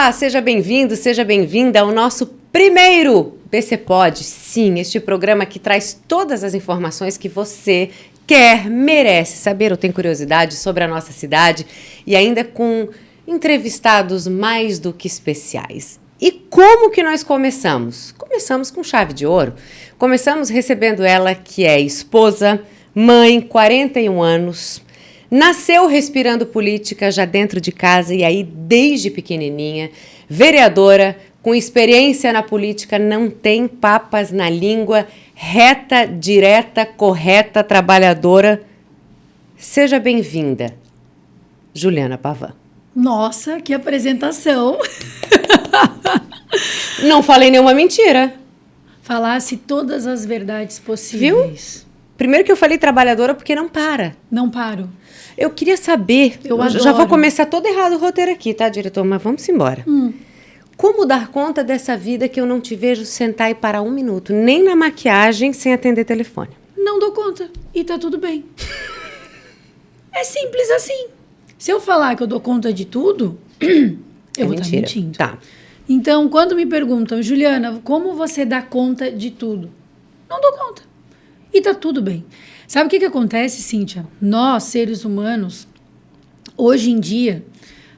Olá, seja bem-vindo, seja bem-vinda ao nosso primeiro BC Pod. Sim, este programa que traz todas as informações que você quer, merece saber ou tem curiosidade sobre a nossa cidade e ainda com entrevistados mais do que especiais. E como que nós começamos? Começamos com chave de ouro. Começamos recebendo ela que é esposa, mãe, 41 anos, nasceu respirando política já dentro de casa e aí desde pequenininha, vereadora, com experiência na política, não tem papas na língua, reta, direta, correta, trabalhadora. Seja bem-vinda, Juliana Pavan. Nossa, que apresentação! Não falei nenhuma mentira. Falasse todas as verdades possíveis. Viu? Primeiro que eu falei trabalhadora porque não para. Não paro. Eu queria saber, Eu já vou adoro. começar todo errado o roteiro aqui, tá, diretor? Mas vamos embora. Como dar conta dessa vida que eu não te vejo sentar e parar um minuto, nem na maquiagem, sem atender telefone? Não dou conta. E tá tudo bem. É simples assim. Se eu falar que eu dou conta de tudo, eu vou estar mentira. mentindo. Tá. Então, quando me perguntam, Juliana, como você dá conta de tudo? Não dou conta. E tá tudo bem. Sabe o que acontece, Cíntia? Nós, seres humanos, hoje em dia,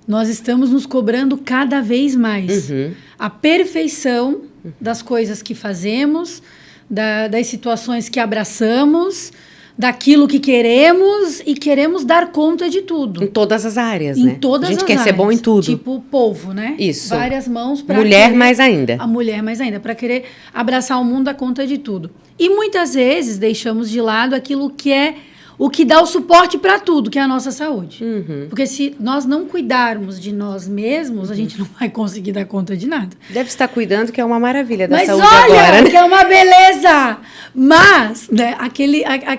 nós estamos nos cobrando cada vez mais. A perfeição das coisas que fazemos, das situações que abraçamos, daquilo que queremos e queremos dar conta de tudo. Em todas as áreas, Em né? todas a gente as quer áreas. ser bom em tudo. Tipo polvo, né? Isso. Várias mãos para Mulher mais ainda. A mulher mais ainda, para querer abraçar o mundo à conta de tudo. E muitas vezes deixamos de lado aquilo que é o que dá o suporte para tudo, que é a nossa saúde. Porque se nós não cuidarmos de nós mesmos, a gente não vai conseguir dar conta de nada. Deve estar cuidando, que é uma maravilha da Mas saúde olha, agora, né? que é uma beleza! Mas, né,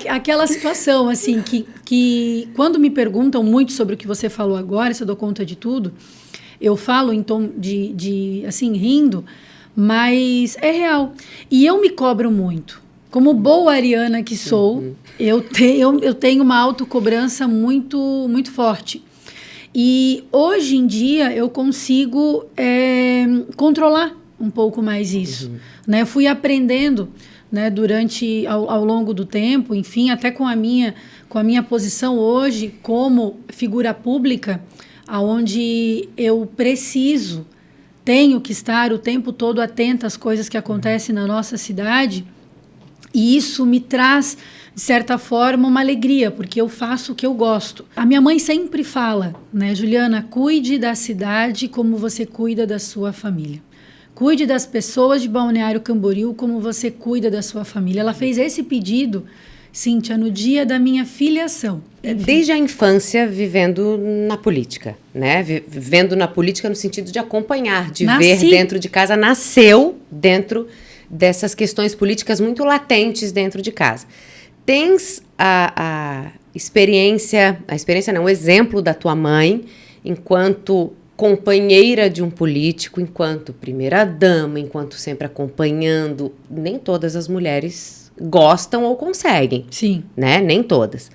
aquela situação, assim, que quando me perguntam muito sobre o que você falou agora, se eu dou conta de tudo, eu falo em tom de assim, rindo, mas é real. E eu me cobro muito. Como boa ariana que sou, eu tenho uma autocobrança muito, muito forte. E hoje em dia eu consigo controlar um pouco mais isso. Né? Eu fui aprendendo, né, ao longo do tempo, enfim, até com a minha posição hoje como figura pública, onde eu tenho que estar o tempo todo atenta às coisas que acontecem na nossa cidade. E isso me traz, de certa forma, uma alegria, porque eu faço o que eu gosto. A minha mãe sempre fala, né, Juliana, cuide da cidade como você cuida da sua família. Cuide das pessoas de Balneário Camboriú como você cuida da sua família. Ela fez esse pedido, Cíntia, no dia da minha filiação. Desde a infância vivendo na política, né? Vivendo na política no sentido de acompanhar, de ver dentro de casa, nasceu dentro dessas questões políticas muito latentes dentro de casa. Tens o exemplo da tua mãe enquanto companheira de um político, enquanto primeira-dama, enquanto sempre acompanhando. Nem todas as mulheres gostam ou conseguem. Sim. Né? Nem todas.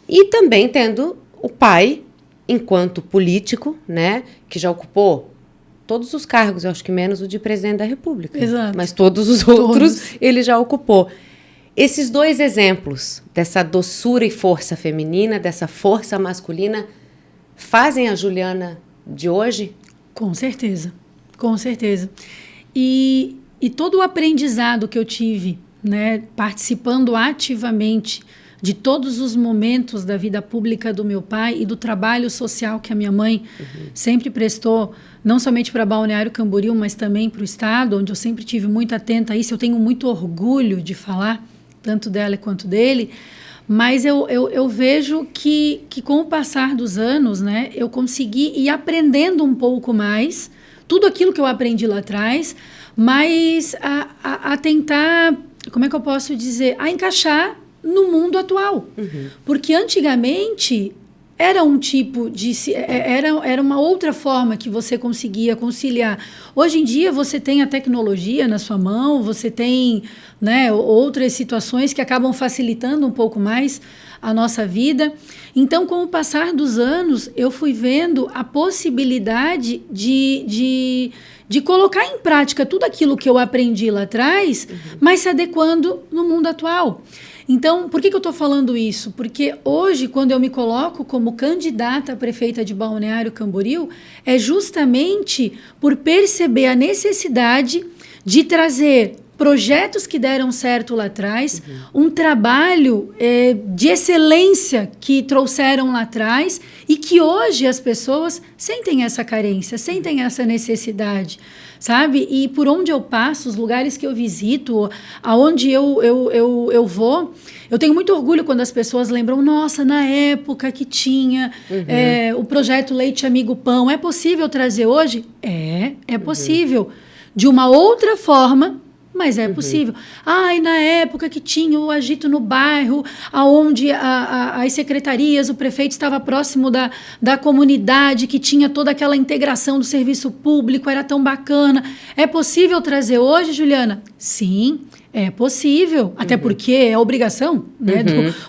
E também tendo o pai enquanto político, né? Que já ocupou todos os cargos, eu acho que menos o de presidente da República. Exato. Mas todos os outros ele já ocupou. Esses dois exemplos dessa doçura e força feminina, dessa força masculina, fazem a Juliana de hoje? Com certeza, com certeza. E todo o aprendizado que eu tive, né, participando ativamente de todos os momentos da vida pública do meu pai e do trabalho social que a minha mãe sempre prestou, não somente para Balneário Camboriú, mas também para o Estado, onde eu sempre tive muito atenta a isso. Eu tenho muito orgulho de falar, tanto dela quanto dele, mas eu vejo que com o passar dos anos, né, eu consegui ir aprendendo um pouco mais, tudo aquilo que eu aprendi lá atrás, mas a tentar, como é que eu posso dizer, a encaixar no mundo atual. Porque antigamente era um tipo de... Era uma outra forma que você conseguia conciliar. Hoje em dia, você tem a tecnologia na sua mão, você tem, né, outras situações que acabam facilitando um pouco mais a nossa vida. Então, com o passar dos anos, eu fui vendo a possibilidade de colocar em prática tudo aquilo que eu aprendi lá atrás, mas se adequando no mundo atual. Então, por que eu estou falando isso? Porque hoje, quando eu me coloco como candidata a prefeita de Balneário Camboriú, é justamente por perceber a necessidade de trazer projetos que deram certo lá atrás, um trabalho de excelência que trouxeram lá atrás e que hoje as pessoas sentem essa carência, sentem essa necessidade, sabe? E por onde eu passo, os lugares que eu visito, aonde eu vou, eu tenho muito orgulho quando as pessoas lembram, nossa, na época que tinha o projeto Leite Amigo Pão, é possível trazer hoje? É possível. De uma outra forma, mas é possível. E na época que tinha o Agito no Bairro, onde as secretarias, o prefeito estava próximo da comunidade, que tinha toda aquela integração do serviço público, era tão bacana. É possível trazer hoje, Juliana? Sim, é possível. Até porque é obrigação, né,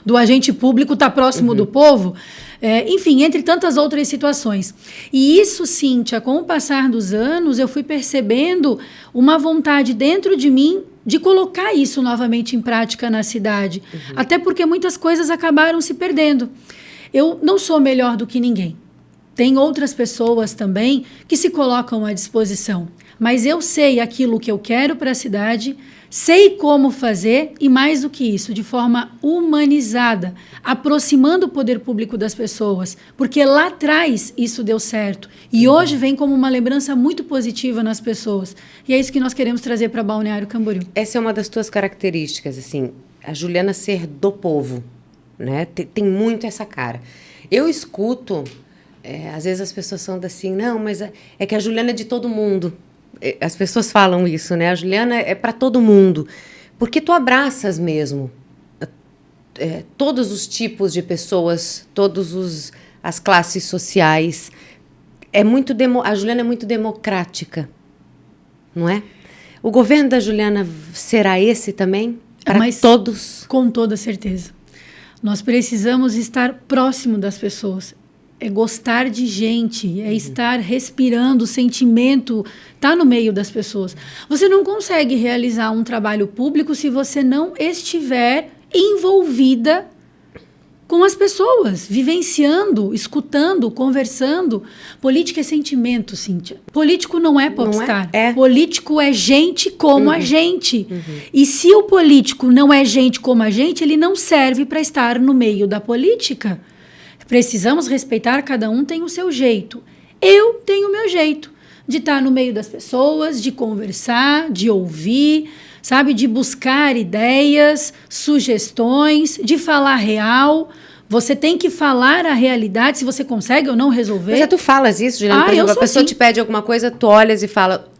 do agente público estar próximo do povo. Enfim, entre tantas outras situações. E isso, Cíntia, com o passar dos anos, eu fui percebendo uma vontade dentro de mim de colocar isso novamente em prática na cidade. Até porque muitas coisas acabaram se perdendo. Eu não sou melhor do que ninguém. Tem outras pessoas também que se colocam à disposição. Mas eu sei aquilo que eu quero para a cidade, sei como fazer e, mais do que isso, de forma humanizada, aproximando o poder público das pessoas, porque lá atrás isso deu certo e hoje vem como uma lembrança muito positiva nas pessoas. E é isso que nós queremos trazer para Balneário Camboriú. Essa é uma das tuas características, assim, a Juliana ser do povo, né? Tem muito essa cara. Eu escuto, às vezes as pessoas são assim, não, mas é que a Juliana é de todo mundo. As pessoas falam isso, né? A Juliana é para todo mundo. Porque tu abraças mesmo todos os tipos de pessoas, as classes sociais. A Juliana é muito democrática, não é? O governo da Juliana será esse também? Para todos? Com toda certeza. Nós precisamos estar próximo das pessoas. É gostar de gente, é estar respirando o sentimento, tá no meio das pessoas. Você não consegue realizar um trabalho público se você não estiver envolvida com as pessoas, vivenciando, escutando, conversando. Política é sentimento, Cíntia. Político não é popstar. Político é gente como a gente. E se o político não é gente como a gente, ele não serve para estar no meio da política. Precisamos respeitar, cada um tem o seu jeito. Eu tenho o meu jeito de estar no meio das pessoas, de conversar, de ouvir, sabe, de buscar ideias, sugestões, de falar real. Você tem que falar a realidade, se você consegue ou não resolver. Mas tu falas isso, Juliana? Por exemplo, a pessoa te pede alguma coisa, tu olhas e fala,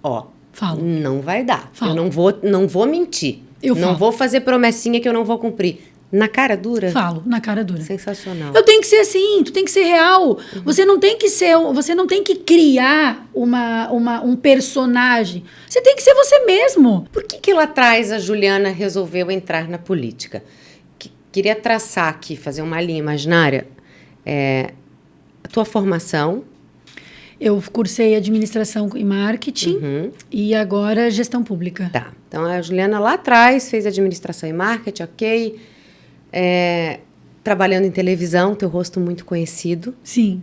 Falo. Não vai dar. Eu não vou mentir. Eu não vou fazer promessinha que eu não vou cumprir. Na cara dura? Falo, na cara dura. Sensacional. Eu tenho que ser assim, tu tem que ser real. Você não tem que criar um personagem. Você tem que ser você mesmo. Por que lá atrás a Juliana resolveu entrar na política? Queria traçar aqui, fazer uma linha imaginária. A tua formação. Eu cursei administração e marketing e agora gestão pública. Tá. Então a Juliana lá atrás fez administração e marketing, ok. Trabalhando em televisão, teu rosto muito conhecido. Sim.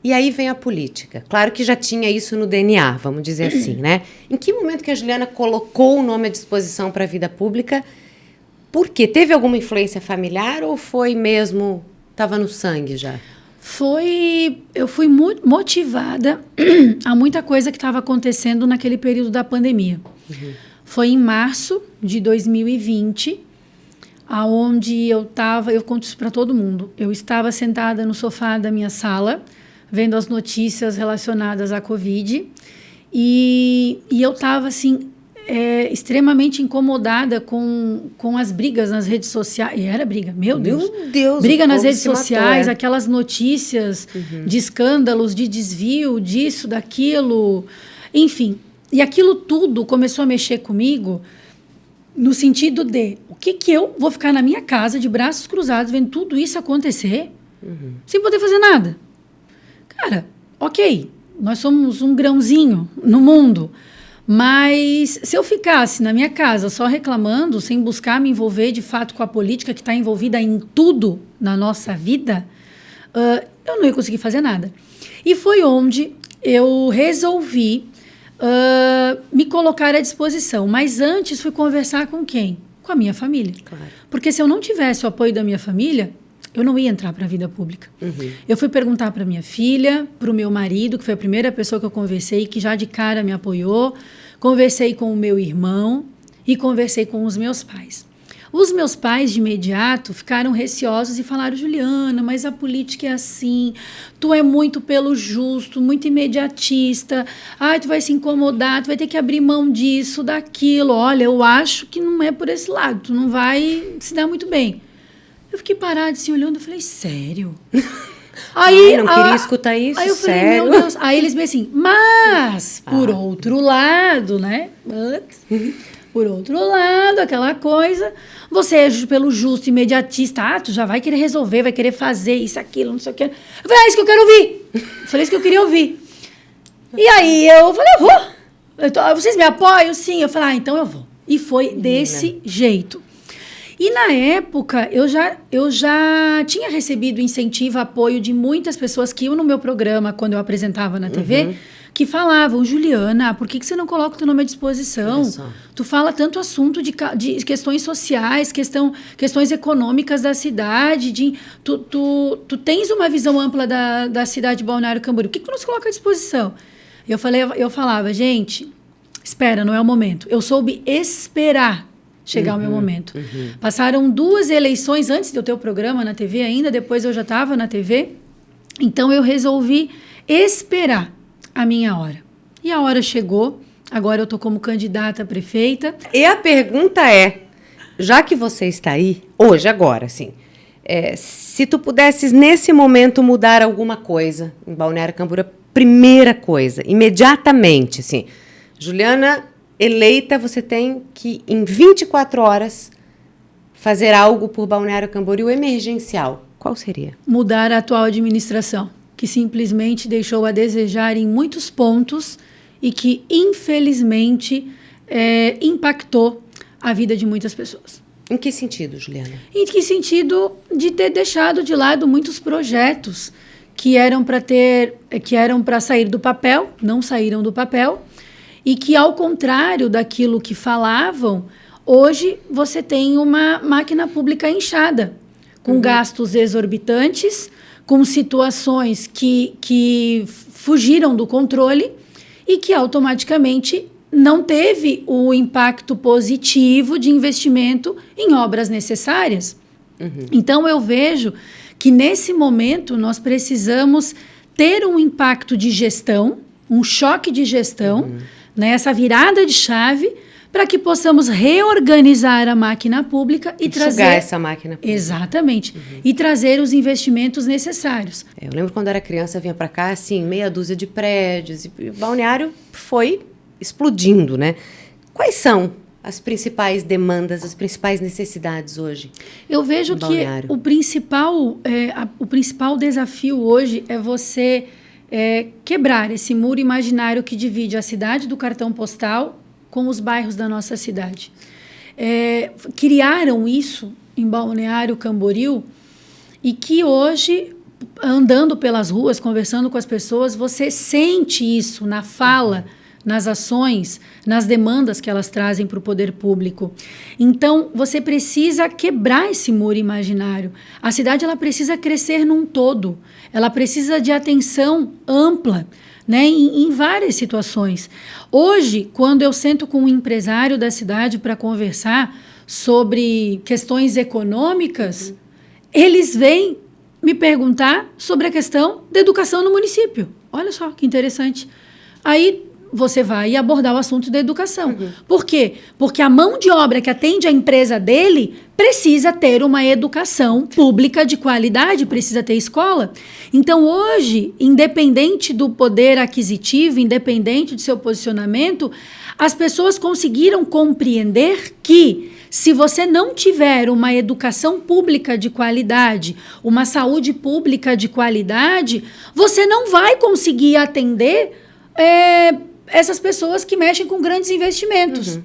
E aí vem a política. Claro que já tinha isso no DNA, vamos dizer assim, né? Em que momento que a Juliana colocou o nome à disposição para a vida pública? Por quê? Teve alguma influência familiar ou foi mesmo... Estava no sangue já? Eu fui muito motivada a muita coisa que estava acontecendo naquele período da pandemia. Foi em março de 2020... aonde eu conto isso para todo mundo, eu estava sentada no sofá da minha sala, vendo as notícias relacionadas à Covid, e eu estava assim, extremamente incomodada com as brigas nas redes sociais. E era briga, meu Deus. Meu Deus, briga o nas povo redes se matou, sociais, aquelas notícias de escândalos, de desvio, disso, daquilo. Enfim, e aquilo tudo começou a mexer comigo no sentido de o que eu vou ficar na minha casa de braços cruzados vendo tudo isso acontecer sem poder fazer nada. Cara, ok, nós somos um grãozinho no mundo, mas se eu ficasse na minha casa só reclamando, sem buscar me envolver de fato com a política que está envolvida em tudo na nossa vida, eu não ia conseguir fazer nada. E foi onde eu resolvi me colocar à disposição. Mas antes fui conversar com quem? Com a minha família. Claro. Porque se eu não tivesse o apoio da minha família, eu não ia entrar para a vida pública. Eu fui perguntar para minha filha, para o meu marido, que foi a primeira pessoa que eu conversei, que já de cara me apoiou. Conversei com o meu irmão e conversei com os meus pais. Os meus pais, de imediato, ficaram receosos e falaram: Juliana, mas a política é assim, tu é muito pelo justo, muito imediatista, tu vai se incomodar, tu vai ter que abrir mão disso, daquilo. Olha, eu acho que não é por esse lado, tu não vai se dar muito bem. Eu fiquei parada assim, olhando, eu falei: sério? Aí, não queria escutar isso, aí eu falei, sério? meu Deus. Aí eles me assim, mas, por outro lado, né? Por outro lado, aquela coisa, você é pelo justo, imediatista, tu já vai querer resolver, vai querer fazer isso, aquilo, não sei o quê. Eu falei, é isso que eu quero ouvir. Eu falei, isso que eu queria ouvir. E aí eu falei, eu vou. Vocês me apoiam? Sim. Eu falei, então eu vou. E foi desse jeito. E na época, eu já tinha recebido incentivo, apoio de muitas pessoas que iam no meu programa, quando eu apresentava na TV, que falavam, Juliana, por que você não coloca o teu nome à disposição? Tu fala tanto assunto de questões sociais, questões econômicas da cidade, tu tens uma visão ampla da cidade de Balneário Camboriú, por que não se coloca à disposição? Eu falava, gente, espera, não é o momento. Eu soube esperar chegar o meu momento. Passaram 2 eleições antes de eu ter o programa na TV ainda, depois eu já estava na TV, então eu resolvi esperar a minha hora. E a hora chegou, agora eu estou como candidata a prefeita. E a pergunta é, já que você está aí, hoje, agora, assim, se tu pudesses nesse momento mudar alguma coisa em Balneário Camboriú, primeira coisa, imediatamente, assim, Juliana eleita, você tem que, em 24 horas, fazer algo por Balneário Camboriú emergencial. Qual seria? Mudar a atual administração, que simplesmente deixou a desejar em muitos pontos e que, infelizmente, impactou a vida de muitas pessoas. Em que sentido, Juliana? Em que sentido de ter deixado de lado muitos projetos que eram para sair do papel, não saíram do papel, e que, ao contrário daquilo que falavam, hoje você tem uma máquina pública inchada, com gastos exorbitantes, com situações que fugiram do controle e que automaticamente não teve o impacto positivo de investimento em obras necessárias. Então, eu vejo que, nesse momento, nós precisamos ter um impacto de gestão, um choque de gestão, né, essa virada de chave, para que possamos reorganizar a máquina pública e trazer essa máquina pública. Exatamente. E trazer os investimentos necessários. Eu lembro quando era criança, vinha para cá, assim, meia dúzia de prédios, e o Balneário foi explodindo, né? Quais são as principais demandas, as principais necessidades hoje? Eu vejo que o principal desafio hoje é você quebrar esse muro imaginário que divide a cidade do cartão postal com os bairros da nossa cidade. Criaram isso em Balneário Camboriú e que hoje, andando pelas ruas, conversando com as pessoas, você sente isso na fala, nas ações, nas demandas que elas trazem para o poder público. Então, você precisa quebrar esse muro imaginário. A cidade ela precisa crescer num todo. Ela precisa de atenção ampla, né, em várias situações. Hoje, quando eu sento com um empresário da cidade para conversar sobre questões econômicas, eles vêm me perguntar sobre a questão da educação no município. Olha só que interessante. Aí você vai abordar o assunto da educação. Por quê? Porque a mão de obra que atende a empresa dele precisa ter uma educação pública de qualidade, precisa ter escola. Então, hoje, independente do poder aquisitivo, independente do seu posicionamento, as pessoas conseguiram compreender que se você não tiver uma educação pública de qualidade, uma saúde pública de qualidade, você não vai conseguir atender essas pessoas que mexem com grandes investimentos.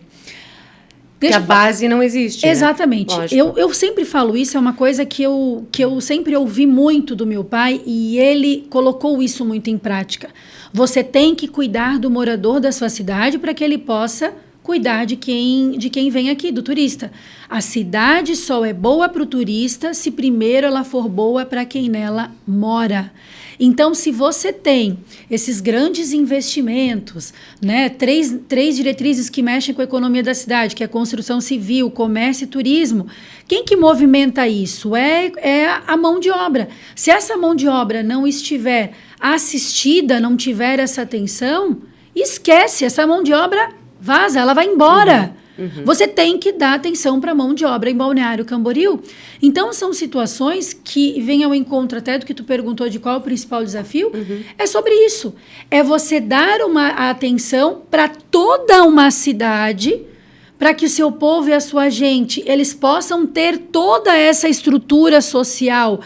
Que a base não existe. Exatamente. Né? Eu sempre falo isso, é uma coisa que eu sempre ouvi muito do meu pai e ele colocou isso muito em prática. Você tem que cuidar do morador da sua cidade para que ele possa cuidar de quem vem aqui, do turista. A cidade só é boa para o turista se primeiro ela for boa para quem nela mora. Então, se você tem esses grandes investimentos, né, três diretrizes que mexem com a economia da cidade, que é construção civil, comércio e turismo, quem que movimenta isso? É a mão de obra. Se essa mão de obra não estiver assistida, não tiver essa atenção, esquece, essa mão de obra vaza, ela vai embora. Você tem que dar atenção para a mão de obra em Balneário Camboriú. Então, são situações que vêm ao encontro até do que tu perguntou de qual é o principal desafio. É sobre isso. É você dar uma atenção para toda uma cidade, para que o seu povo e a sua gente, eles possam ter toda essa estrutura social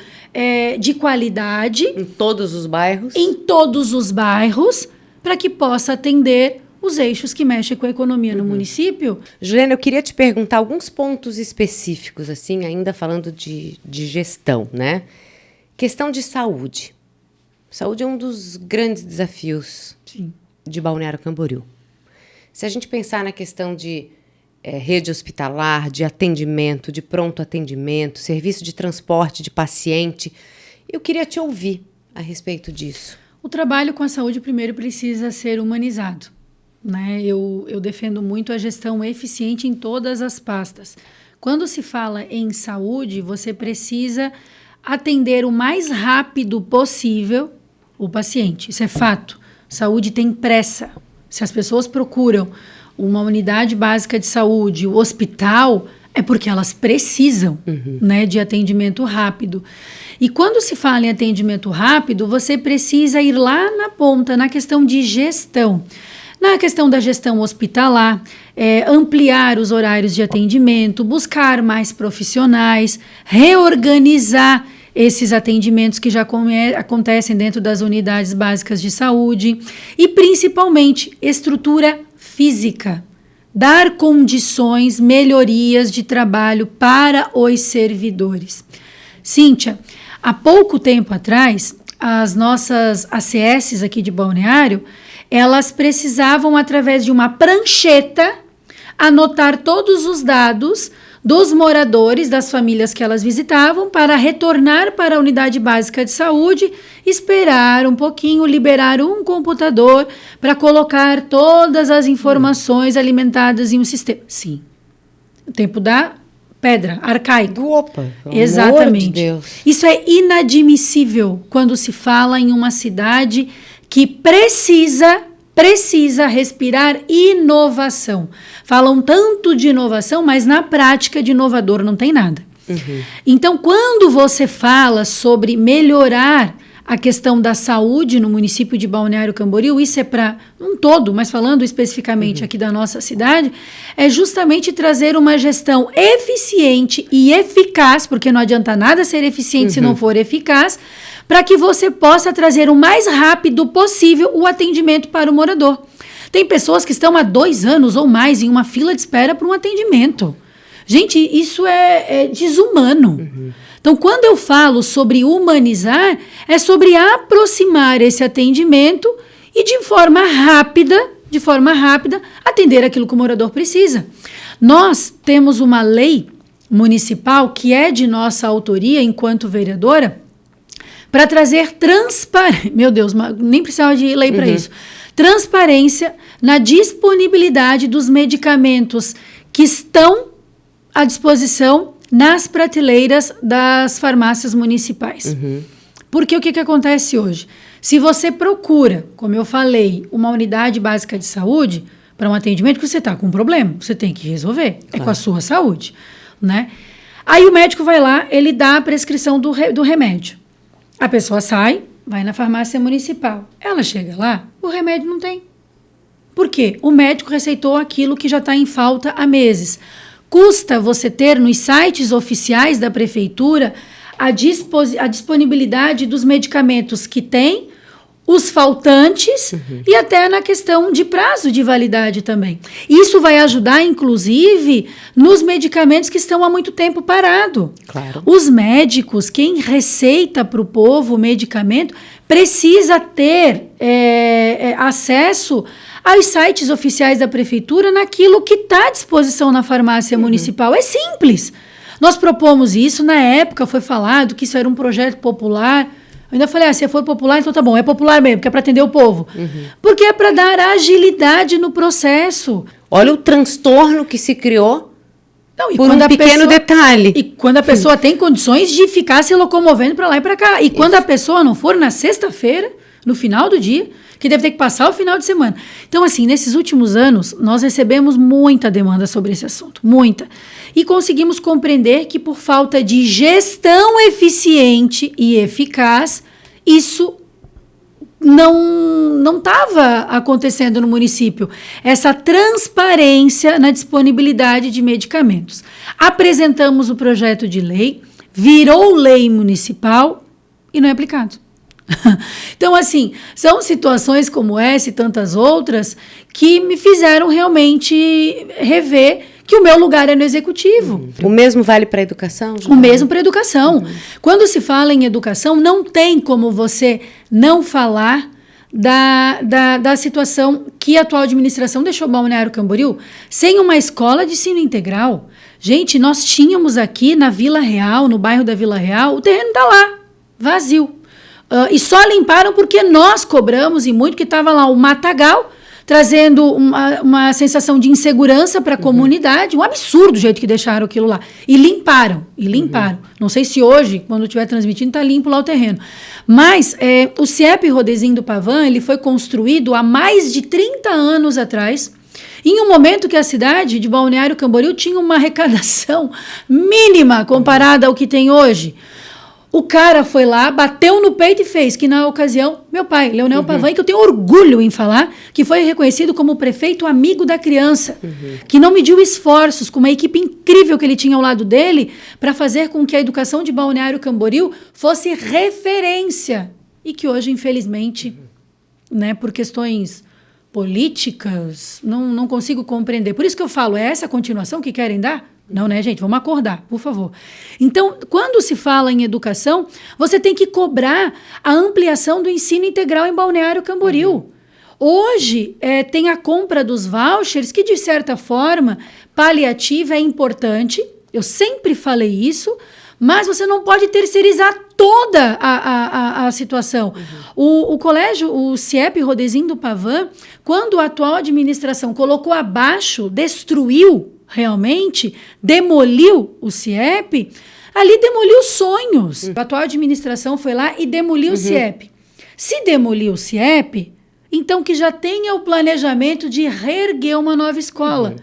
de qualidade. Em todos os bairros. Em todos os bairros, para que possa atender os eixos que mexem com a economia no município. Juliana, eu queria te perguntar alguns pontos específicos, assim, ainda falando de gestão, né? Questão de saúde. Saúde é um dos grandes desafios de Balneário Camboriú. Se a gente pensar na questão de rede hospitalar, de atendimento, de pronto atendimento, serviço de transporte de paciente, eu queria te ouvir a respeito disso. O trabalho com a saúde primeiro precisa ser humanizado. Né? Eu defendo muito a gestão eficiente em todas as pastas. Quando se fala em saúde, você precisa atender o mais rápido possível o paciente. Isso é fato. Saúde tem pressa. Se as pessoas procuram uma unidade básica de saúde, o hospital, é porque elas precisam né, de atendimento rápido. E quando se fala em atendimento rápido, você precisa ir lá na ponta, na questão de gestão. Na questão da gestão hospitalar, ampliar os horários de atendimento, buscar mais profissionais, reorganizar esses atendimentos que já acontecem dentro das unidades básicas de saúde e, principalmente, estrutura física. Dar condições, melhorias de trabalho para os servidores. Cíntia, há pouco tempo atrás, as nossas ACS aqui de Balneário, elas precisavam, através de uma prancheta, anotar todos os dados dos moradores, das famílias que elas visitavam, para retornar para a unidade básica de saúde, esperar um pouquinho, liberar um computador para colocar todas as informações alimentadas em um sistema. Sim, o tempo da pedra, arcaico. Opa, exatamente. Amor de Deus. Isso é inadmissível quando se fala em uma cidade que precisa respirar inovação. Falam tanto de inovação, mas na prática de inovador não tem nada. Então, quando você fala sobre melhorar a questão da saúde no município de Balneário Camboriú, isso é para um todo, mas falando especificamente aqui da nossa cidade, é justamente trazer uma gestão eficiente e eficaz, porque não adianta nada ser eficiente se não for eficaz, para que você possa trazer o mais rápido possível o atendimento para o morador. Tem pessoas que estão há 2 anos ou mais em uma fila de espera para um atendimento. Gente, isso é desumano. Então, quando eu falo sobre humanizar, é sobre aproximar esse atendimento e de forma rápida, atender aquilo que o morador precisa. Nós temos uma lei municipal que é de nossa autoria enquanto vereadora, para trazer transparência, meu Deus, nem precisava de lei para isso, transparência na disponibilidade dos medicamentos que estão à disposição nas prateleiras das farmácias municipais. Porque o que acontece hoje? Se você procura, como eu falei, uma unidade básica de saúde para um atendimento, que você está com um problema, você tem que resolver. Claro. É com a sua saúde, né? Aí o médico vai lá, ele dá a prescrição do remédio. A pessoa sai, vai na farmácia municipal. Ela chega lá, o remédio não tem. Por quê? O médico receitou aquilo que já está em falta há meses. Custa você ter nos sites oficiais da prefeitura a disponibilidade dos medicamentos que tem, os faltantes e até na questão de prazo de validade também. Isso vai ajudar, inclusive, nos medicamentos que estão há muito tempo parados. Claro. Os médicos, quem receita para o povo o medicamento, precisa ter acesso aos sites oficiais da prefeitura naquilo que está à disposição na farmácia municipal. É simples. Nós propomos isso, na época foi falado que isso era um projeto popular. Eu ainda falei, se for popular, então tá bom, é popular mesmo, porque é para atender o povo. Porque é para dar agilidade no processo. Olha o transtorno que se criou por um pequeno detalhe. E quando a pessoa tem condições de ficar se locomovendo para lá e para cá. E quando a pessoa não for na sexta-feira, no final do dia, que deve ter que passar o final de semana. Então, assim, nesses últimos anos, nós recebemos muita demanda sobre esse assunto, muita. E conseguimos compreender que, por falta de gestão eficiente e eficaz, isso não estava acontecendo no município. Essa transparência na disponibilidade de medicamentos. Apresentamos o projeto de lei, virou lei municipal e não é aplicado. Então, assim, são situações como essa e tantas outras que me fizeram realmente rever que o meu lugar é no executivo. O mesmo vale para a educação? O mesmo para a educação. Quando se fala em educação, não tem como você não falar da situação que a atual administração deixou Balneário Camboriú sem uma escola de ensino integral. Gente, nós tínhamos aqui na Vila Real, no bairro da Vila Real, o terreno está lá, vazio. E só limparam porque nós cobramos, e muito, que estava lá o matagal, trazendo uma sensação de insegurança para a comunidade, um absurdo o jeito que deixaram aquilo lá. E limparam. Não sei se hoje, quando estiver transmitindo, está limpo lá o terreno. Mas o CIEP Rodezinho do Pavan, ele foi construído há mais de 30 anos atrás, em um momento que a cidade de Balneário Camboriú tinha uma arrecadação mínima comparada ao que tem hoje. O cara foi lá, bateu no peito e fez, que na ocasião, meu pai, Leonel Pavan, que eu tenho orgulho em falar, que foi reconhecido como o prefeito amigo da criança, que não mediu esforços, com uma equipe incrível que ele tinha ao lado dele, para fazer com que a educação de Balneário Camboriú fosse referência. E que hoje, infelizmente, né, por questões políticas, não consigo compreender. Por isso que eu falo, é essa a continuação que querem dar? Não, né, gente? Vamos acordar, por favor. Então, quando se fala em educação, você tem que cobrar a ampliação do ensino integral em Balneário Camboriú. Hoje, tem a compra dos vouchers, que, de certa forma, paliativa é importante. Eu sempre falei isso, mas você não pode terceirizar toda a situação. O colégio, o CIEP Rodezinho do Pavan, quando a atual administração colocou abaixo, destruiu, realmente, demoliu o CIEP, ali demoliu sonhos. A atual administração foi lá e demoliu o CIEP. Se demoliu o CIEP, então que já tenha o planejamento de reerguer uma nova escola.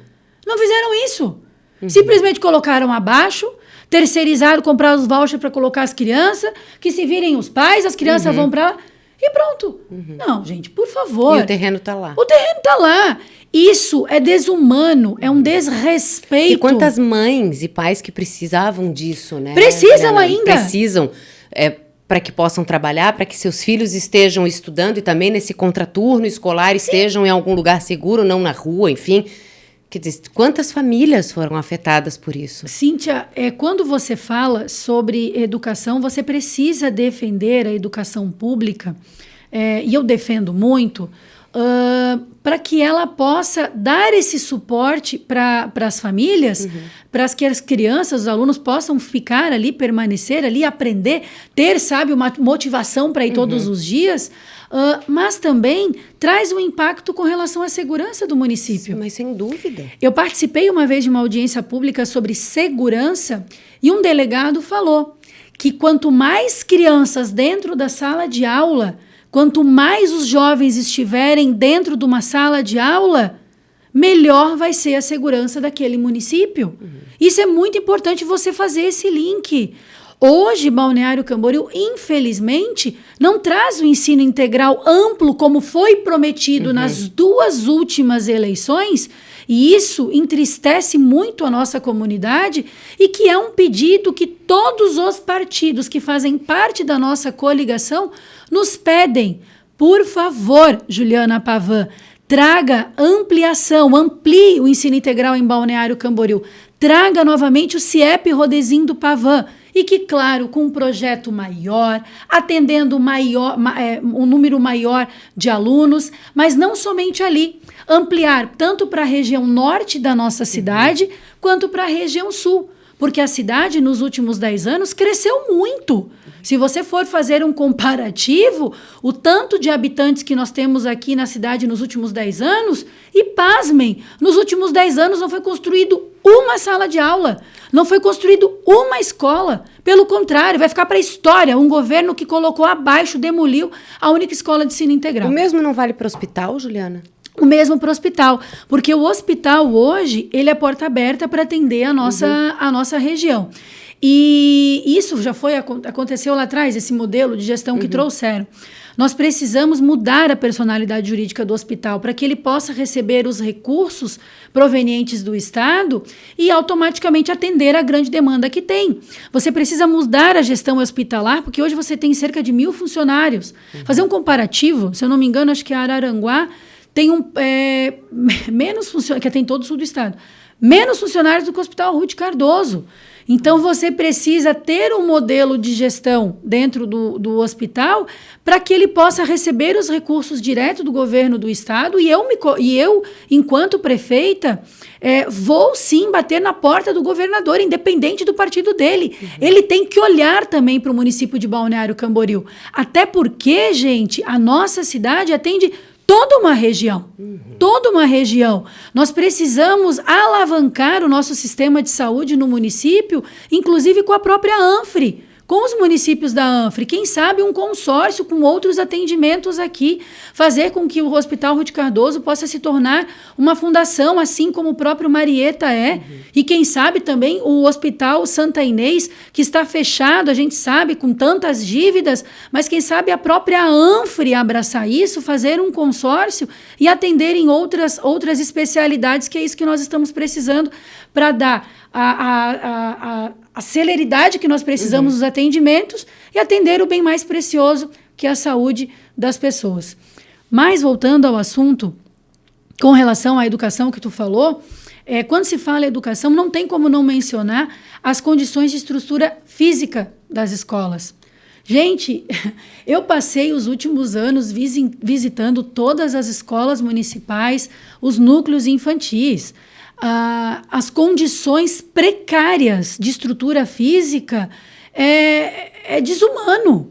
Não fizeram isso. Simplesmente colocaram abaixo, terceirizaram, compraram os vouchers para colocar as crianças, que se virem os pais, as crianças vão para lá e pronto. Não, gente, por favor. E o terreno está lá. O terreno está lá. Isso é desumano, é um desrespeito. E quantas mães e pais que precisavam disso, né? Precisam ainda. Precisam, para que possam trabalhar, para que seus filhos estejam estudando e também nesse contraturno escolar estejam em algum lugar seguro, não na rua, enfim. Quer dizer, quantas famílias foram afetadas por isso? Cíntia, quando você fala sobre educação, você precisa defender a educação pública, e eu defendo muito, para que ela possa dar esse suporte para as famílias, para que as crianças, os alunos possam ficar ali, permanecer ali, aprender, ter, sabe, uma motivação para ir todos os dias, mas também traz um impacto com relação à segurança do município. Mas sem dúvida. Eu participei uma vez de uma audiência pública sobre segurança e um delegado falou que quanto mais crianças dentro da sala de aula, quanto mais os jovens estiverem dentro de uma sala de aula, melhor vai ser a segurança daquele município. Isso é muito importante você fazer esse link. Hoje, Balneário Camboriú, infelizmente, não traz o ensino integral amplo como foi prometido nas 2 últimas eleições, e isso entristece muito a nossa comunidade e que é um pedido que todos os partidos que fazem parte da nossa coligação nos pedem. Por favor, Juliana Pavan, traga ampliação, amplie o ensino integral em Balneário Camboriú, traga novamente o CIEP Rodesim do Pavan, e que, claro, com um projeto maior, atendendo um número maior de alunos, mas não somente ali, ampliar tanto para a região norte da nossa cidade, quanto para a região sul, porque a cidade, nos últimos 10 anos, cresceu muito. Se você for fazer um comparativo, o tanto de habitantes que nós temos aqui na cidade nos últimos 10 anos, e pasmem, nos últimos 10 anos não foi construído uma sala de aula, não foi construído uma escola. Pelo contrário, vai ficar para a história um governo que colocou abaixo, demoliu a única escola de ensino integral. O mesmo não vale para o hospital, Juliana? O mesmo para o hospital, porque o hospital hoje, ele é porta aberta para atender a nossa região. E isso já aconteceu lá atrás, esse modelo de gestão que trouxeram. Nós precisamos mudar a personalidade jurídica do hospital para que ele possa receber os recursos provenientes do Estado e automaticamente atender a grande demanda que tem. Você precisa mudar a gestão hospitalar, porque hoje você tem cerca de 1.000 funcionários. Fazer um comparativo, se eu não me engano, acho que a Araranguá tem menos funcionários, que tem todo o sul do estado, menos funcionários do que o Hospital Ruth Cardoso. Então, você precisa ter um modelo de gestão dentro do hospital para que ele possa receber os recursos direto do governo do estado. E eu enquanto prefeita, vou sim bater na porta do governador, independente do partido dele. Ele tem que olhar também para o município de Balneário Camboriú. Até porque, gente, a nossa cidade atende toda uma região, toda uma região. Nós precisamos alavancar o nosso sistema de saúde no município, inclusive com a própria ANFRE, com os municípios da ANFRE. Quem sabe um consórcio com outros atendimentos aqui, fazer com que o Hospital Ruth Cardoso possa se tornar uma fundação, assim como o próprio Marieta é. E quem sabe também o Hospital Santa Inês, que está fechado, a gente sabe, com tantas dívidas, mas quem sabe a própria ANFRE abraçar isso, fazer um consórcio e atender em outras especialidades, que é isso que nós estamos precisando para dar a celeridade que nós precisamos nos atendimentos e atender o bem mais precioso, que é a saúde das pessoas. Mas, voltando ao assunto, com relação à educação que tu falou, quando se fala em educação, não tem como não mencionar as condições de estrutura física das escolas. Gente, eu passei os últimos anos visitando todas as escolas municipais, os núcleos infantis. As condições precárias de estrutura física é desumano,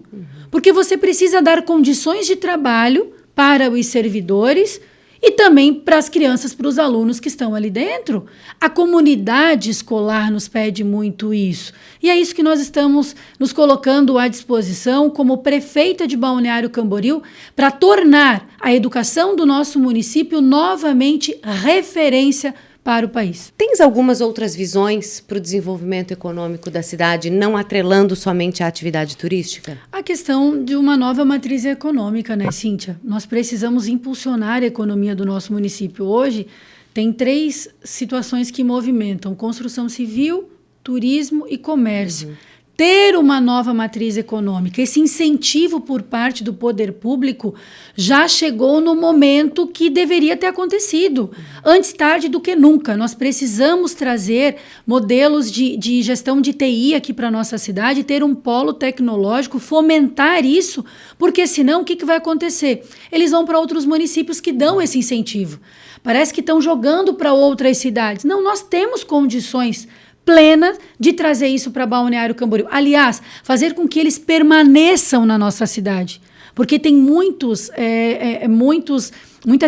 porque você precisa dar condições de trabalho para os servidores e também para as crianças, para os alunos que estão ali dentro. A comunidade escolar nos pede muito isso. E é isso que nós estamos nos colocando à disposição como prefeita de Balneário Camboriú para tornar a educação do nosso município novamente referência para o país. Tens algumas outras visões para o desenvolvimento econômico da cidade, não atrelando somente à atividade turística? A questão de uma nova matriz econômica, né, Cíntia? Nós precisamos impulsionar a economia do nosso município. Hoje, tem 3 situações que movimentam: construção civil, turismo e comércio. Ter uma nova matriz econômica, esse incentivo por parte do poder público já chegou no momento que deveria ter acontecido. Antes tarde do que nunca. Nós precisamos trazer modelos de gestão de TI aqui para a nossa cidade, ter um polo tecnológico, fomentar isso, porque senão o que vai acontecer? Eles vão para outros municípios que dão esse incentivo. Parece que estão jogando para outras cidades. Não, nós temos condições plena de trazer isso para Balneário Camboriú. Aliás, fazer com que eles permaneçam na nossa cidade. Porque tem muitas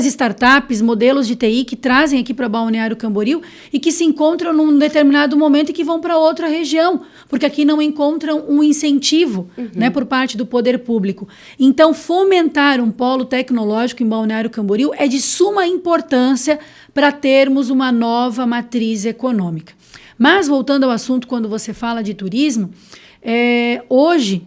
startups, modelos de TI que trazem aqui para Balneário Camboriú e que se encontram num determinado momento e que vão para outra região, porque aqui não encontram um incentivo, né, por parte do poder público. Então, fomentar um polo tecnológico em Balneário Camboriú é de suma importância para termos uma nova matriz econômica. Mas, voltando ao assunto, quando você fala de turismo, hoje...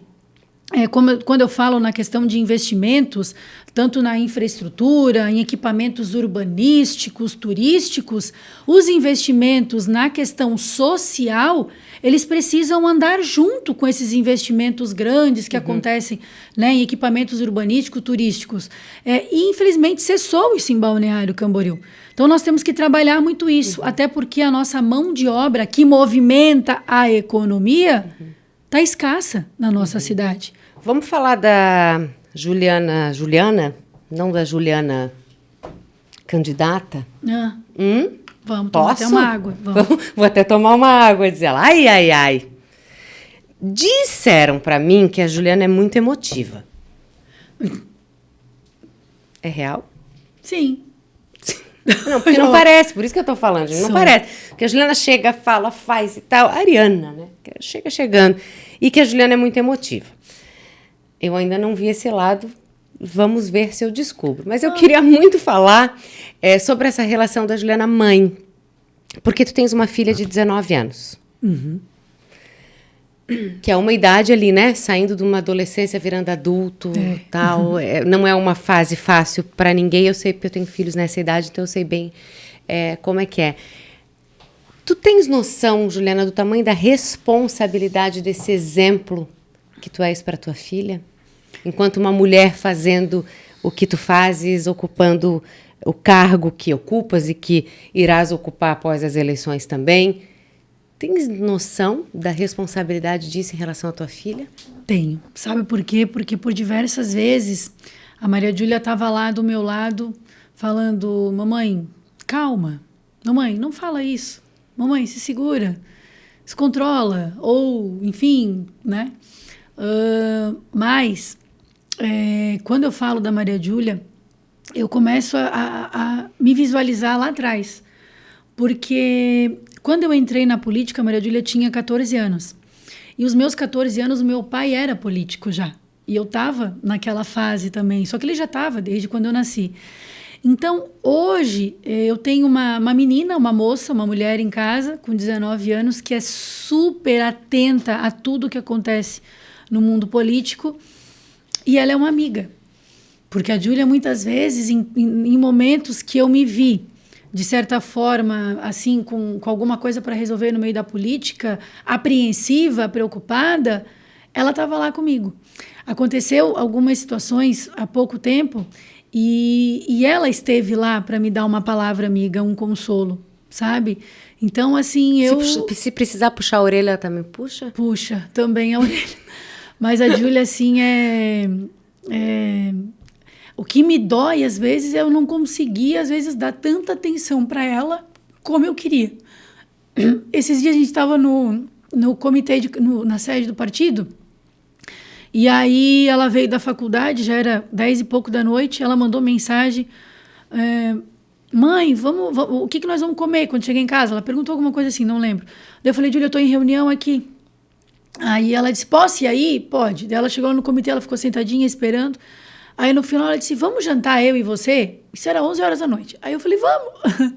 quando eu falo na questão de investimentos, tanto na infraestrutura, em equipamentos urbanísticos, turísticos, os investimentos na questão social, eles precisam andar junto com esses investimentos grandes que acontecem, né, em equipamentos urbanísticos, turísticos. E, infelizmente, cessou isso em Balneário Camboriú. Então, nós temos que trabalhar muito isso, até porque a nossa mão de obra que movimenta a economia... está escassa na nossa cidade. Vamos falar da Juliana, não da Juliana candidata? Vamos tomar até uma água. Vou até tomar uma água, diz ela. Ai, ai, ai. Disseram para mim que a Juliana é muito emotiva. É real? Sim. Não, porque não parece, por isso que eu tô falando, gente, não parece. Porque a Juliana chega, fala, faz e tal. A Ariana, né? Chega chegando. E que a Juliana é muito emotiva. Eu ainda não vi esse lado, vamos ver se eu descubro. Mas eu queria muito falar sobre essa relação da Juliana mãe. Porque tu tens uma filha de 19 anos. Que é uma idade ali, né? Saindo de uma adolescência, virando adulto, tal. Não é uma fase fácil para ninguém. Eu sei porque eu tenho filhos nessa idade, então eu sei bem como é que é. Tu tens noção, Juliana, do tamanho da responsabilidade desse exemplo que tu és para tua filha? Enquanto uma mulher fazendo o que tu fazes, ocupando o cargo que ocupas e que irás ocupar após as eleições também. Tens noção da responsabilidade disso em relação à tua filha? Tenho. Sabe por quê? Porque por diversas vezes a Maria Júlia estava lá do meu lado falando: mamãe, calma. Mamãe, não fala isso. Mamãe, se segura. Se controla. Ou, enfim, né? Mas, quando eu falo da Maria Júlia, eu começo a me visualizar lá atrás. Porque quando eu entrei na política, a Maria Júlia tinha 14 anos. E os meus 14 anos, o meu pai era político já. E eu estava naquela fase também. Só que ele já estava desde quando eu nasci. Então, hoje, eu tenho uma menina, uma moça, uma mulher em casa, com 19 anos, que é super atenta a tudo que acontece no mundo político. E ela é uma amiga. Porque a Júlia, muitas vezes, em momentos que eu me vi, de certa forma, assim, com alguma coisa para resolver no meio da política, apreensiva, preocupada, ela estava lá comigo. Aconteceu algumas situações há pouco tempo e ela esteve lá para me dar uma palavra amiga, um consolo, sabe? Então, assim, Se precisar puxar a orelha, ela também puxa? Puxa, também a orelha. Mas a Júlia, assim, o que me dói, às vezes, é eu não conseguir, às vezes, dar tanta atenção para ela como eu queria. Esses dias a gente estava no comitê, na sede do partido, e aí ela veio da faculdade, já era 10 e pouco da noite, ela mandou mensagem: mãe, vamos, o que nós vamos comer quando chegar em casa? Ela perguntou alguma coisa assim, não lembro. Daí eu falei: Júlia, eu estou em reunião aqui. Aí ela disse: posso ir aí? Pode. Daí ela chegou no comitê, ela ficou sentadinha esperando. Aí no final ela disse: vamos jantar eu e você? Isso era 11 horas da noite. Aí eu falei: vamos.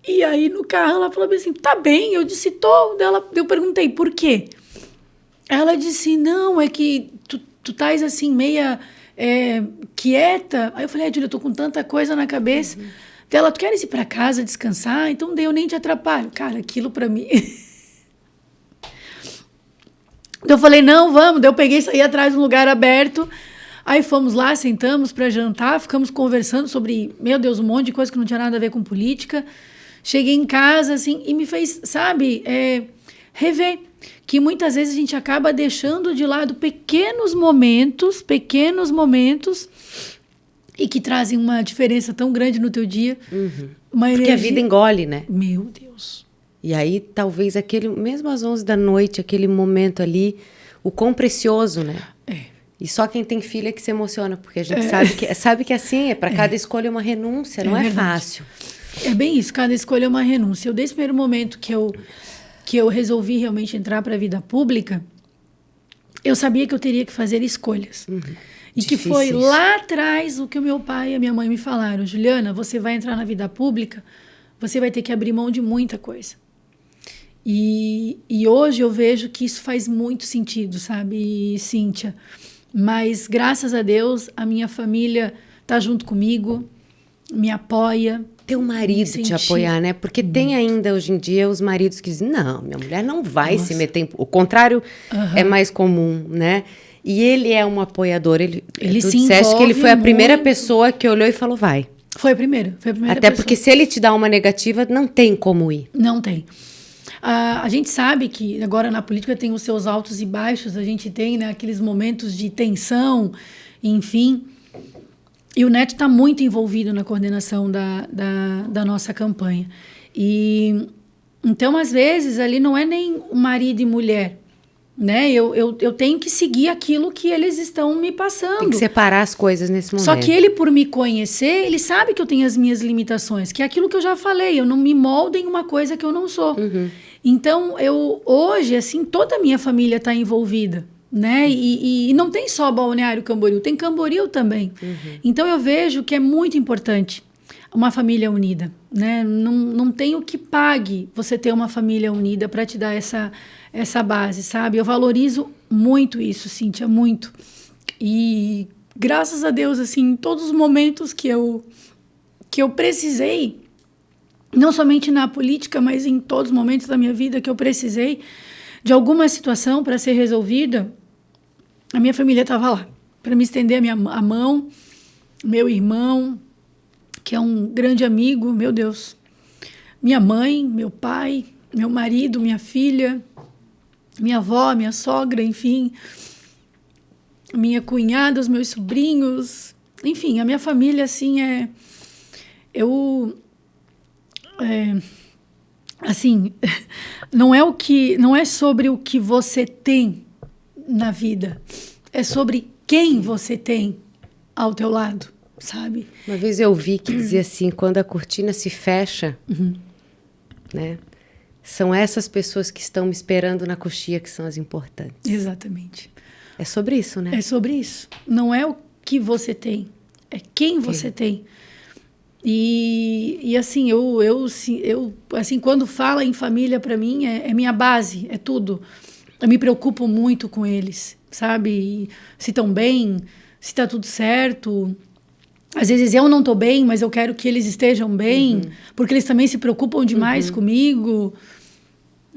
E aí no carro ela falou assim: tá bem. Eu disse: tô. Eu perguntei: por quê? Ela disse: não, é que tu estás assim meia quieta. Aí eu falei: Júlia, eu tô com tanta coisa na cabeça. Ela: tu queres ir pra casa descansar? Então daí eu nem te atrapalho. Cara, aquilo pra mim... Eu falei: não, vamos. Daí eu peguei e saí atrás de um lugar aberto. Aí fomos lá, sentamos para jantar, ficamos conversando sobre, meu Deus, um monte de coisa que não tinha nada a ver com política. Cheguei em casa, assim, e me fez, sabe, rever que muitas vezes a gente acaba deixando de lado pequenos momentos, e que trazem uma diferença tão grande no teu dia. Porque a vida engole, né? Meu Deus. E aí, talvez, mesmo às 11 da noite, aquele momento ali, o quão precioso, né? E só quem tem filho é que se emociona, porque a gente sabe que assim, para cada escolha é uma renúncia, não é fácil. É bem isso, cada escolha é uma renúncia. Eu, desde o primeiro momento que eu resolvi realmente entrar para a vida pública, eu sabia que eu teria que fazer escolhas. E que foi lá atrás o que o meu pai e a minha mãe me falaram: Juliana, você vai entrar na vida pública, você vai ter que abrir mão de muita coisa. E hoje eu vejo que isso faz muito sentido, sabe, Cíntia? Mas, graças a Deus, a minha família está junto comigo, me apoia. Teu marido te apoiar, né? Porque tem ainda, hoje em dia, os maridos que dizem, não, minha mulher não vai se meter em... O contrário é mais comum, né? E ele é um apoiador. Ele se disseste que ele foi a primeira pessoa que olhou e falou, vai. Foi a primeira Até pessoa. Porque se ele te dá uma negativa, não tem como ir. Não tem. A gente sabe que agora na política tem os seus altos e baixos, a gente tem, né, aqueles momentos de tensão, enfim. E o Neto está muito envolvido na coordenação da nossa campanha. E então, às vezes, ali não é nem o marido e mulher, né? Eu tenho que seguir aquilo que eles estão me passando. Tem que separar as coisas nesse momento. Só que ele, por me conhecer, ele sabe que eu tenho as minhas limitações, que é aquilo que eu já falei, eu não me moldo em uma coisa que eu não sou. Então, hoje, assim, toda a minha família está envolvida, né? E não tem só Balneário Camboriú, tem Camboriú também. Então, eu vejo que é muito importante uma família unida, né? Não tem o que pague você ter uma família unida para te dar essa base, sabe? Eu valorizo muito isso, Cíntia, muito. E graças a Deus, assim, em todos os momentos que eu precisei, não somente na política, mas em todos os momentos da minha vida que eu precisei de alguma situação para ser resolvida, a minha família estava lá para me estender a mão, meu irmão, que é um grande amigo, meu Deus, minha mãe, meu pai, meu marido, minha filha, minha avó, minha sogra, enfim, minha cunhada, os meus sobrinhos, enfim, a minha família, assim, assim, não é sobre o que você tem na vida, é sobre quem você tem ao teu lado, sabe? Uma vez eu vi que dizia assim, quando a cortina se fecha, né? São essas pessoas que estão me esperando na coxia que são as importantes. Exatamente. É sobre isso, né? É sobre isso. Não é o que você tem, é quem você tem. E assim, eu assim, quando fala em família, para mim, é minha base, é tudo. Eu me preocupo muito com eles, sabe? E se estão bem, se está tudo certo. Às vezes eu não estou bem, mas eu quero que eles estejam bem, porque eles também se preocupam demais comigo.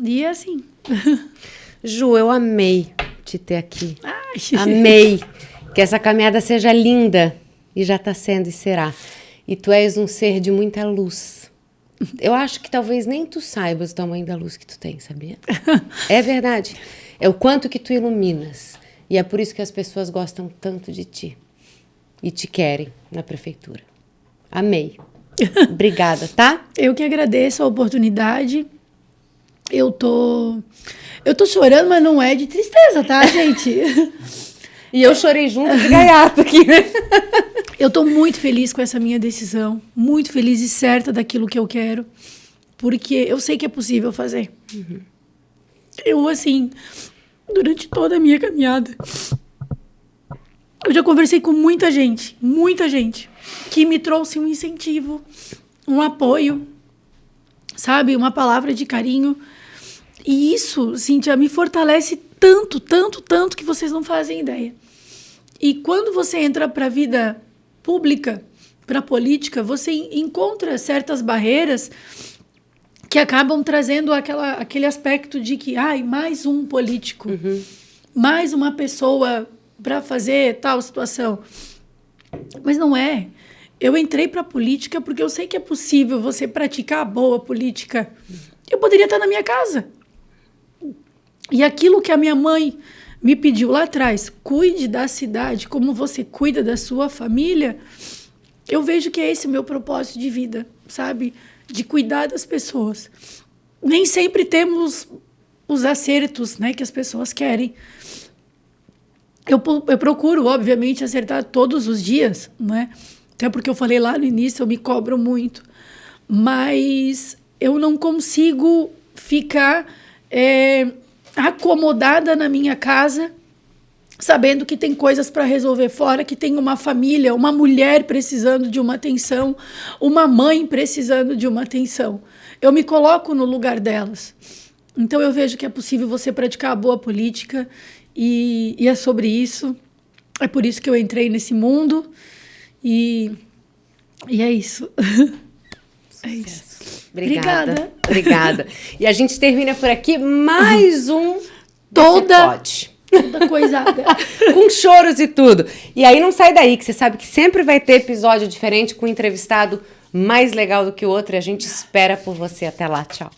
E é assim. Ju, eu amei te ter aqui. Ai. Amei. Que essa caminhada seja linda. E já está sendo e será. E tu és um ser de muita luz. Eu acho que talvez nem tu saibas o tamanho da luz que tu tem, sabia? É verdade. É o quanto que tu iluminas. E é por isso que as pessoas gostam tanto de ti. E te querem na prefeitura. Amei. Obrigada, tá? Eu que agradeço a oportunidade. Eu tô chorando, mas não é de tristeza, tá, gente? E eu chorei junto de gaiato aqui, né? Eu tô muito feliz com essa minha decisão. Muito feliz e certa daquilo que eu quero. Porque eu sei que é possível fazer. Eu, assim, durante toda a minha caminhada, eu já conversei com muita gente, que me trouxe um incentivo, um apoio, sabe? Uma palavra de carinho. E isso, Cíntia, me fortalece tanto, tanto, tanto que vocês não fazem ideia. E quando você entra para a vida pública, para a política, você encontra certas barreiras que acabam trazendo aquele aspecto de que, mais um político, mais uma pessoa para fazer tal situação. Mas não é. Eu entrei para a política porque eu sei que é possível você praticar a boa política. Eu poderia estar na minha casa. E aquilo que a minha mãe me pediu lá atrás, cuide da cidade como você cuida da sua família, eu vejo que é esse o meu propósito de vida, sabe? De cuidar das pessoas. nem sempre temos os acertos, né, que as pessoas querem. Eu procuro, obviamente, acertar todos os dias, né? Até porque eu falei lá no início, eu me cobro muito. Mas eu não consigo ficar acomodada na minha casa, sabendo que tem coisas para resolver fora, que tem uma família, uma mulher precisando de uma atenção, uma mãe precisando de uma atenção. Eu me coloco no lugar delas. Então eu vejo que é possível você praticar a boa política e é sobre isso. É por isso que eu entrei nesse mundo e é isso. É isso. Obrigada. E a gente termina por aqui mais um Toda coisada. Com choros e tudo. E aí não sai daí, que você sabe que sempre vai ter episódio diferente com um entrevistado mais legal do que o outro. E a gente espera por você. Até lá. Tchau.